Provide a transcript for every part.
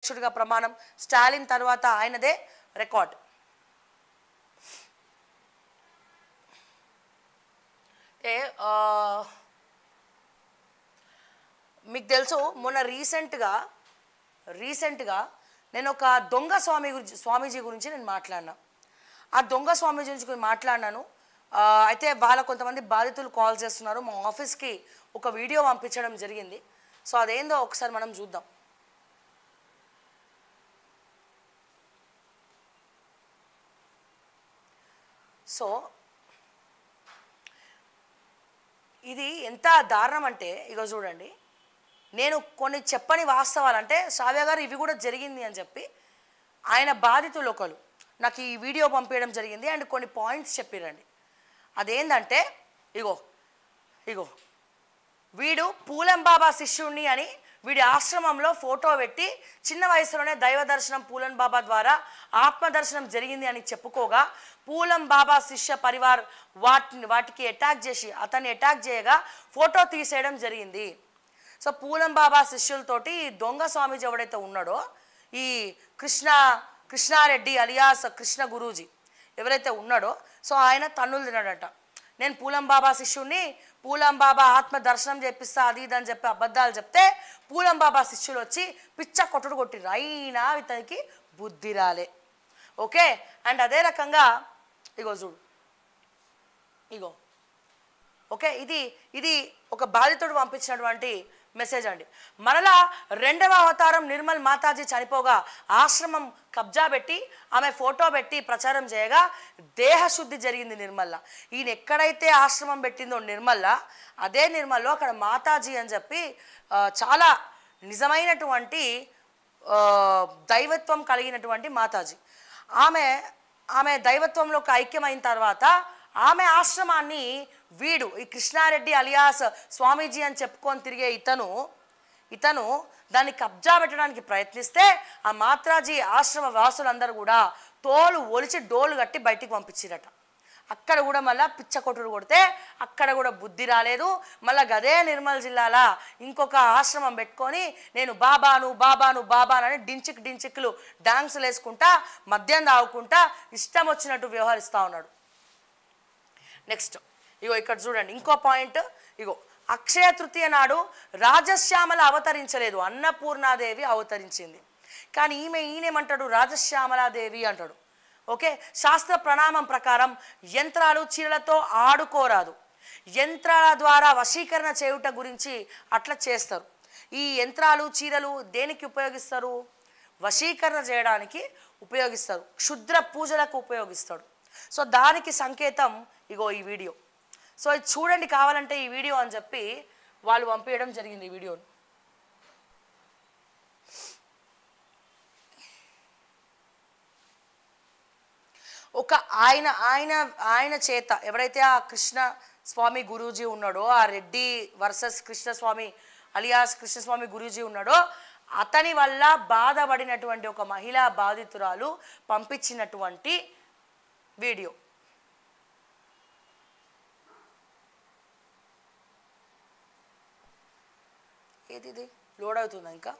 అధ్యక్షుడిగా ప్రమాణం, స్టాలిన్ తర్వాత ఆయనదే రికార్డ్. మీకు తెలుసు మొన్న రీసెంట్గా నేను ఒక దొంగ స్వామీజీ గురించి నేను మాట్లాడినా. ఆ దొంగ స్వామీజీ గురించి మాట్లాడినాను. అయితే వాళ్ళ కొంతమంది బాధితులు కాల్ చేస్తున్నారు. మా ఆఫీస్కి ఒక వీడియో పంపించడం జరిగింది. సో అదేందో ఒకసారి మనం చూద్దాం. సో ఇది ఎంత దారుణం అంటే ఇగో చూడండి, నేను కొన్ని చెప్పని వాస్తవాలు అంటే శ్రావ్య గారు ఇవి కూడా జరిగింది అని చెప్పి ఆయన బాధితులు ఒకరు నాకు ఈ వీడియో పంపించడం జరిగింది. అండ్ కొన్ని పాయింట్స్ చెప్పిరండి. అదేంటంటే ఇగో వీడు పూలం బాబా శిష్యుణ్ణి అని వీడి ఆశ్రమంలో ఫోటో పెట్టి చిన్న వయసులోనే దైవ దర్శనం పూలం బాబా ద్వారా ఆత్మదర్శనం జరిగింది అని చెప్పుకోగా పూలం బాబా శిష్య పరివార్ వాటికి అతన్ని అటాక్ చేయగా ఫోటో తీసేయడం జరిగింది. సో పూలం బాబా శిష్యులతోటి దొంగ స్వామీజీ ఎవడైతే ఉన్నాడో ఈ కృష్ణారెడ్డి అలియాస్ కృష్ణ గురూజీ ఎవరైతే ఉన్నాడో సో ఆయన తన్నులు తిన్నాడట. నేను పూలం బాబా శిష్యుణ్ణి, పూలం బాబా ఆత్మ దర్శనం చేపిస్తా అది ఇది అని చెప్పి అబద్ధాలు చెప్తే పూలం బాబా శిష్యులు వచ్చి పిచ్చ కొట్టిర్రు. అయినా ఇతనికి బుద్ధి రాలే. ఓకే. అండ్ అదే రకంగా ఇగో చూడు, ఓకే, ఇది ఒక బాధితుడు పంపించినటువంటి మెసేజ్ అండి. మరలా రెండవ అవతారం నిర్మల్ మాతాజీ చనిపోగా ఆశ్రమం కబ్జా పెట్టి ఆమె ఫోటో పెట్టి ప్రచారం చేయగా దేహశుద్ధి జరిగింది నిర్మల్ల. ఈయన ఎక్కడైతే ఆశ్రమం పెట్టిందో నిర్మల్ల, అదే నిర్మల్లో అక్కడ మాతాజీ అని చెప్పి చాలా నిజమైనటువంటి దైవత్వం కలిగినటువంటి మాతాజీ. ఆమె దైవత్వంలోకి ఐక్యమైన తర్వాత ఆమె ఆశ్రమాన్ని వీడు ఈ కృష్ణారెడ్డి అలియాస్ స్వామీజీ అని చెప్పుకొని తిరిగే ఇతను దాన్ని కబ్జా పెట్టడానికి ప్రయత్నిస్తే ఆ మాతాజీ ఆశ్రమ వాసులందరూ కూడా తోలు ఒలిచి డోలు కట్టి బయటికి పంపించిరట. అక్కడ కూడా మళ్ళీ పిచ్చ కొట్టుడు కొడితే అక్కడ కూడా బుద్ధి రాలేదు. మళ్ళీ గదే నిర్మల్ జిల్లాలో ఇంకొక ఆశ్రమం పెట్టుకొని నేను బాబాను అని డించిక్లు డాన్సులు వేసుకుంటా మద్యం తాగుకుంటా ఇష్టం వచ్చినట్టు వ్యవహరిస్తూ ఉన్నాడు. నెక్స్ట్ ఇక్కడ చూడండి ఇంకో పాయింట్. అక్షయ తృతీయ నాడు రాజశ్యామల అవతరించలేదు, అన్నపూర్ణాదేవి అవతరించింది. కానీ ఈయనేమంటాడు, రాజశ్యామలాదేవి అంటాడు. ఓకే. శాస్త్ర ప్రణామం ప్రకారం యంత్రాలు చీరలతో ఆడుకోరాదు, యంత్రాల ద్వారా వశీకరణ చేయుట గురించి అట్లా చేస్తారు. ఈ యంత్రాలు చీరలు దేనికి ఉపయోగిస్తారు? వశీకరణ చేయడానికి ఉపయోగిస్తారు, క్షుద్ర పూజలకు ఉపయోగిస్తాడు. సో దానికి సంకేతం ఈ వీడియో. సో ఇది చూడండి కావాలంటే ఈ వీడియో అని చెప్పి వాళ్ళు పంపించడం జరిగింది ఈ వీడియోని. ఒక ఆయన చేత ఎవరైతే ఆ కృష్ణ స్వామి గురూజీ ఉన్నాడో, ఆ రెడ్డి వర్సెస్ కృష్ణస్వామి అలియాస్ కృష్ణస్వామి గురూజీ ఉన్నాడో, అతని వల్ల బాధపడినటువంటి ఒక మహిళా బాధితురాలు పంపించినటువంటి వీడియో. ఏది లోడ్ అవుతుందా ఇంకా?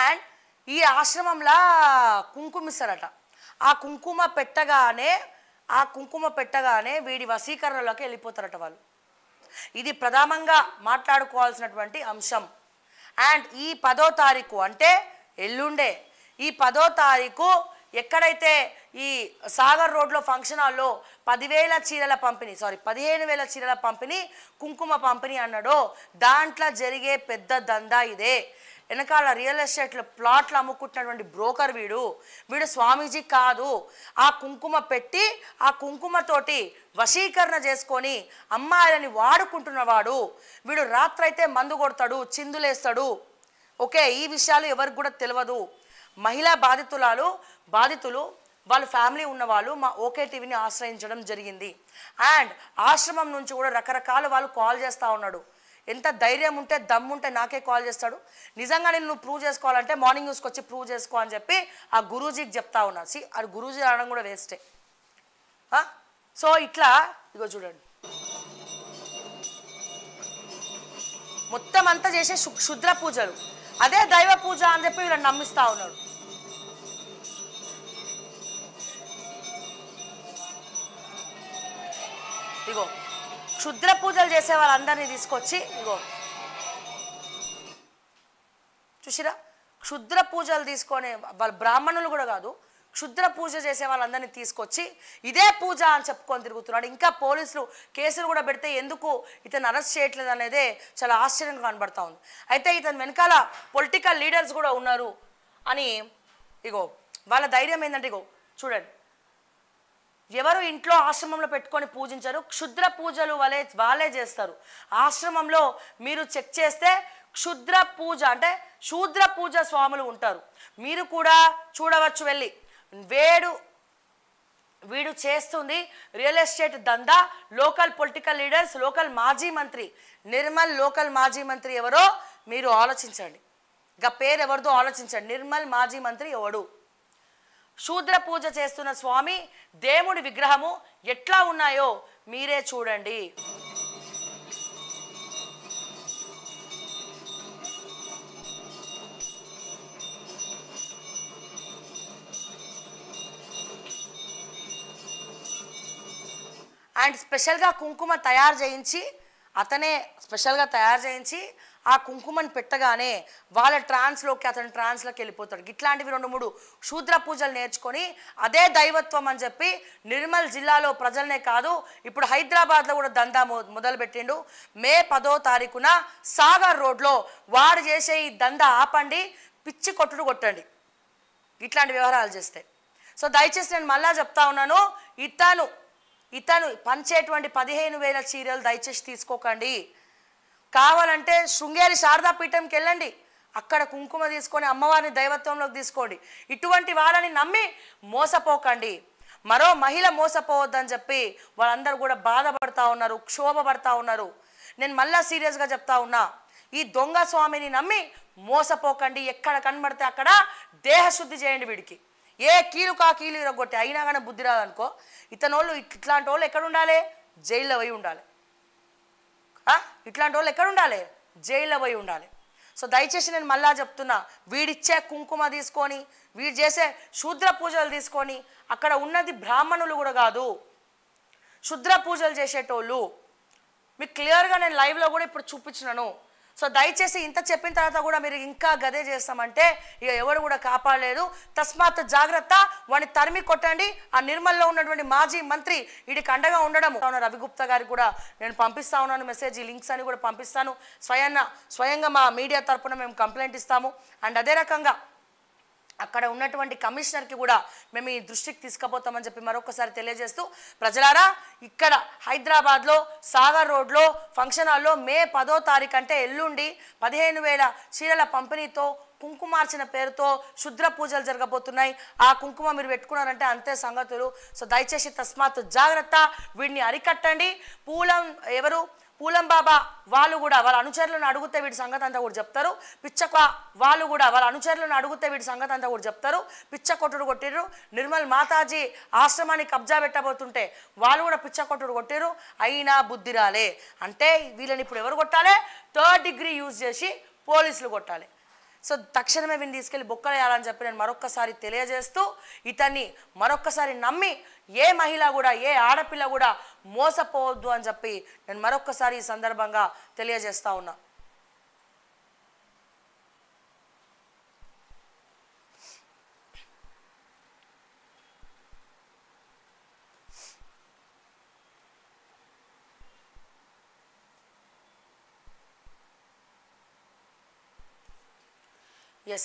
అండ్ ఈ ఆశ్రమంలో కుంకుమ ఇస్తారట. ఆ కుంకుమ పెట్టగానే వీడి వశీకరణలోకి వెళ్ళిపోతారట వాళ్ళు. ఇది ప్రధానంగా మాట్లాడుకోవాల్సినటువంటి అంశం. అండ్ ఈ 10వ తారీఖు అంటే ఎల్లుండే, ఈ 10వ తారీఖు ఎక్కడైతే ఈ సాగర్ రోడ్లో ఫంక్షన్ హాల్లో 15,000 చీరల పంపిణీ కుంకుమ పంపిణీ అన్నాడో దాంట్లో జరిగే పెద్ద దందా ఇదే. వెనకాల రియల్ ఎస్టేట్లో ప్లాట్లు అమ్ముకుంటున్నటువంటి బ్రోకర్ వీడు స్వామీజీ కాదు. ఆ కుంకుమ పెట్టి ఆ కుంకుమతోటి వశీకరణ చేసుకొని అమ్మాయిలని వాడుకుంటున్నవాడు వీడు. రాత్రైతే మందు కొడతాడు, చిందులేస్తాడు. ఓకే. ఈ విషయాలు ఎవరికి కూడా తెలియదు. మహిళా బాధితులు వాళ్ళ ఫ్యామిలీ ఉన్నవాళ్ళు మా ఓకే టీవీని ఆశ్రయించడం జరిగింది. అండ్ ఆశ్రమం నుంచి కూడా రకరకాల వాళ్ళు కాల్ చేస్తూ ఉన్నాడు. ఎంత ధైర్యం ఉంటే దమ్ముంటే నాకే కాల్ చేస్తాడు. నిజంగా నేను నువ్వు ప్రూవ్ చేసుకోవాలంటే మార్నింగ్ న్యూస్కి వచ్చి ప్రూవ్ చేసుకో అని చెప్పి ఆ గురూజీకి చెప్తా ఉన్నా. అది గురూజీ అనడం కూడా వేస్టే. సో ఇట్లా ఇగో చూడండి, మొత్తం అంతా చేసే క్షుద్ర పూజలు, అదే దైవ పూజ అని చెప్పి వీళ్ళని నమ్మిస్తా ఉన్నాడు. ఇగో క్షుద్ర పూజలు చేసే వాళ్ళందరినీ తీసుకొచ్చి, ఇగో చూసిరా, క్షుద్ర పూజలు తీసుకొని వాళ్ళ బ్రాహ్మణులు కూడా కాదు, క్షుద్ర పూజ చేసే వాళ్ళందరినీ తీసుకొచ్చి ఇదే పూజ అని చెప్పుకొని తిరుగుతున్నాడు. ఇంకా పోలీసులు కేసులు కూడా పెడితే ఎందుకు ఇతను అరెస్ట్ చేయట్లేదు అనేదే చాలా ఆశ్చర్యంగా కనబడతా ఉంది. అయితే ఇతను వెనకాల పొలిటికల్ లీడర్స్ కూడా ఉన్నారు అని ఇగో వాళ్ళ ధైర్యం ఏంటంటే, ఇగో చూడండి, ఎవరు ఇంట్లో ఆశ్రమంలో పెట్టుకొని పూజించరు, క్షుద్ర పూజలు వాళ్ళే చేస్తారు. ఆశ్రమంలో మీరు చెక్ చేస్తే క్షుద్ర పూజ అంటే శూద్ర పూజ స్వాములు ఉంటారు. మీరు కూడా చూడవచ్చు వెళ్ళి. వీడు చేస్తుంది రియల్ ఎస్టేట్ దందా. లోకల్ పొలిటికల్ లీడర్స్, లోకల్ మాజీ మంత్రి నిర్మల్, లోకల్ మాజీ మంత్రి ఎవరో మీరు ఆలోచించండి. ఇంకా పేరు ఎవరిదో ఆలోచించండి. నిర్మల్ మాజీ మంత్రి ఎవడు? శూద్ర పూజ చేస్తున్న స్వామి దేవుడి విగ్రహము ఎట్లా ఉన్నాయో మీరే చూడండి. అండ్ స్పెషల్గా కుంకుమ తయారు చేయించి, అతనే స్పెషల్గా తయారు చేయించి ఆ కుంకుమని పెట్టగానే వాళ్ళ ట్రాన్స్లోకి, అతని ట్రాన్స్లోకి వెళ్ళిపోతాడు. ఇట్లాంటివి 2-3 శూద్ర పూజలు నేర్చుకొని అదే దైవత్వం అని చెప్పి నిర్మల్ జిల్లాలో ప్రజలనే కాదు, ఇప్పుడు హైదరాబాద్లో కూడా దందా మొదలుపెట్టిండు. మే 10వ తారీఖున సాగర్ రోడ్లో వాడు చేసే ఈ దందా ఆపండి, పిచ్చి కొట్టుడు కొట్టండి ఇట్లాంటి వ్యవహారాలు చేస్తే. సో దయచేసి నేను మళ్ళా చెప్తా ఉన్నాను, ఇతను పంచేటువంటి 15,000 చీరలు దయచేసి తీసుకోకండి. కావాలంటే శృంగేరి శారదాపీఠంకి వెళ్ళండి, అక్కడ కుంకుమ తీసుకొని అమ్మవారిని దైవత్వంలోకి తీసుకోండి. ఇటువంటి వాళ్ళని నమ్మి మోసపోకండి. మరో మహిళ మోసపోవద్దని చెప్పి వాళ్ళందరూ కూడా బాధపడతా ఉన్నారు, క్షోభపడతా ఉన్నారు. నేను మళ్ళా సీరియస్గా చెప్తా ఉన్నా, ఈ దొంగ స్వామిని నమ్మి మోసపోకండి. ఎక్కడ కనబడితే అక్కడ దేహశుద్ధి చేయండి. వీడికి ఏ కీలు ఇరగొట్టి అయినా కానీ బుద్ధి రాదనుకో, ఇట్లాంటి వాళ్ళు ఎక్కడ ఉండాలి? జైల్లో పోయి ఉండాలి. ఇట్లాంటి వాళ్ళు ఎక్కడ ఉండాలి? జైల్లో పోయి ఉండాలి. సో దయచేసి నేను మళ్ళా చెప్తున్నా, వీడిచ్చే కుంకుమ తీసుకొని, వీడు చేసే శూద్ర పూజలు తీసుకొని, అక్కడ ఉన్నది బ్రాహ్మణులు కూడా కాదు, శుద్ర పూజలు చేసేటోళ్ళు. మీకు క్లియర్గా నేను లైవ్లో కూడా ఇప్పుడు చూపించినాను. సో దయచేసి ఇంత చెప్పిన తర్వాత కూడా మీరు ఇంకా గదే చేస్తామంటే ఇక ఎవరు కూడా కాపాడలేదు. తస్మాత్ జాగ్రత్త, వాడిని తరిమి కొట్టండి. ఆ నిర్మల్లో ఉన్నటువంటి మాజీ మంత్రి వీడికి అండగా ఉండడం. రవిగుప్తా గారికి కూడా నేను పంపిస్తా ఉన్నాను మెసేజ్, లింక్స్ అని కూడా పంపిస్తాను. స్వయంగా మా మీడియా తరపున మేము కంప్లైంట్ ఇస్తాము. అండ్ అదే రకంగా అక్కడ ఉన్నటువంటి కమిషనర్కి కూడా మేము ఈ దృష్టికి తీసుకుపోతామని చెప్పి మరొకసారి తెలియజేస్తూ, ప్రజలారా ఇక్కడ హైదరాబాద్లో సాగర్ రోడ్లో ఫంక్షన్ హాల్లో మే 10వ తారీఖు అంటే ఎల్లుండి 15,000 చీరల పంపిణీతో కుంకుమార్చన పేరుతో శుద్ర పూజలు జరగబోతున్నాయి. ఆ కుంకుమ మీరు పెట్టుకున్నారంటే అంతే సంగతులు. సో దయచేసి తస్మాత్ జాగ్రత్త, వీడిని అరికట్టండి. పూలం బాబా వాళ్ళు కూడా వాళ్ళ అనుచరులను అడిగితే వీడి సంగతి అంతా కూడా చెప్తారు. వాళ్ళు కూడా వాళ్ళ అనుచరులను అడిగితే వీడి సంగతి అంతా కూడా చెప్తారు. పిచ్చ కొట్టుడు కొట్టిర్రు. నిర్మల్ మాతాజీ ఆశ్రమాన్ని కబ్జా పెట్టబోతుంటే వాళ్ళు కూడా పిచ్చ కొట్టుడు కొట్టిర్రు, అయినా బుద్ధి రాలే. అంటే వీళ్ళని ఇప్పుడు ఎవరు కొట్టాలి? 3rd డిగ్రీ యూజ్ చేసి పోలీసులు కొట్టాలి. సో తక్షణమే వీడిని తీసుకెళ్ళి బొక్కలేయాలని చెప్పి నేను మరొక్కసారి తెలియజేస్తూ, ఇతన్ని మరొక్కసారి నమ్మి ఏ మహిళ కూడా, ఏ ఆడపిల్ల కూడా మోసపోవద్దు అని చెప్పి నేను మరొక్కసారి ఈ సందర్భంగా తెలియజేస్తా ఉన్నా.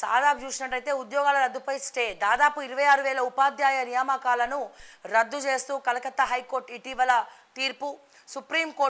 సాదాపు చూసినట్టయితే ఉద్యోగాల రద్దుపై స్టే. దాదాపు 26,000 ఉపాధ్యాయ నియామకాలను రద్దు చేస్తూ కలకత్తా హైకోర్టు ఇటీవల తీర్పు. సుప్రీంకోర్టు